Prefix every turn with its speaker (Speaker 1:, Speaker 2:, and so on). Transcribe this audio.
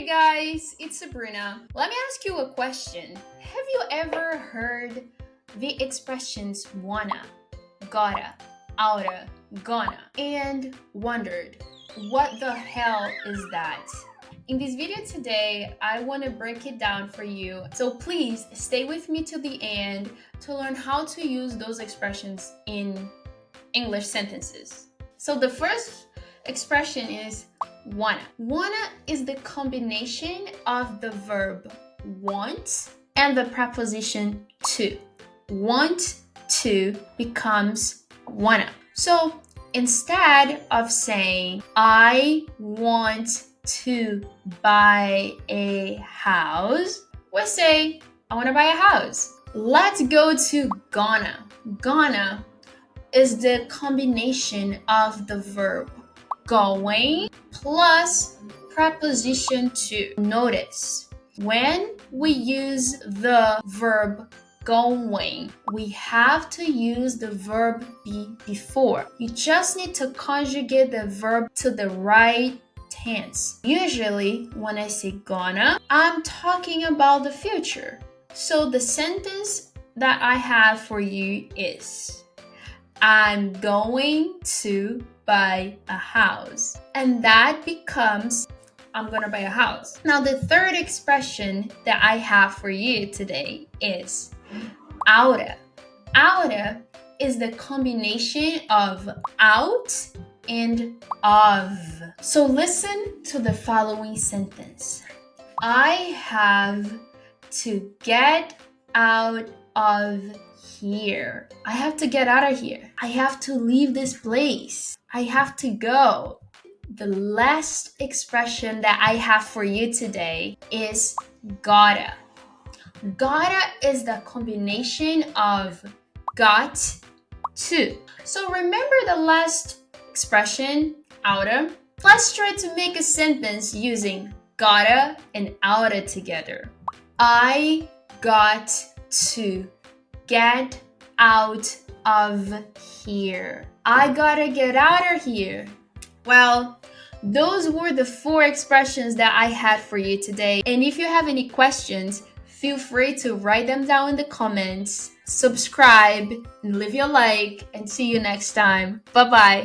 Speaker 1: Hey guys, it's Sabrina. Let me ask you a question. Have you ever heard the expressions wanna, gotta, outta, gonna, and wondered what the hell is that? In this video today, I want to break it down for you. So please stay with me to the end to learn how to use those expressions in English sentences. So the first expression is wanna. Wanna is the combination of the verb want and the preposition to. Want to becomes wanna. So instead of saying, I want to buy a house, we say, I want to buy a house. Let's go to gonna. Gonna is the combination of the verb going plus preposition to. Notice, when we use the verb going, we have to use the verb be before. You just need to conjugate the verb to the right tense. Usually, when I say gonna, I'm talking about the future. So the sentence that I have for you is, I'm going to buy a house. And that becomes, I'm gonna buy a house. Now, the third expression that I have for you today is Outta. Outta is the combination of out and of. So listen to the following sentence. I have to get out of here. I have to get out of here. I have to leave this place. I have to go. The last expression that I have for you today is gotta. Gotta is the combination of got to. So remember the last expression, outta? Let's try to make a sentence using gotta and outta together. I got to get out of here. I gotta get out of here. Well, those were the 4 expressions that I had for you today. And if you have any questions, feel free to write them down in the comments, subscribe, and leave your like, and see you next time. Bye-bye.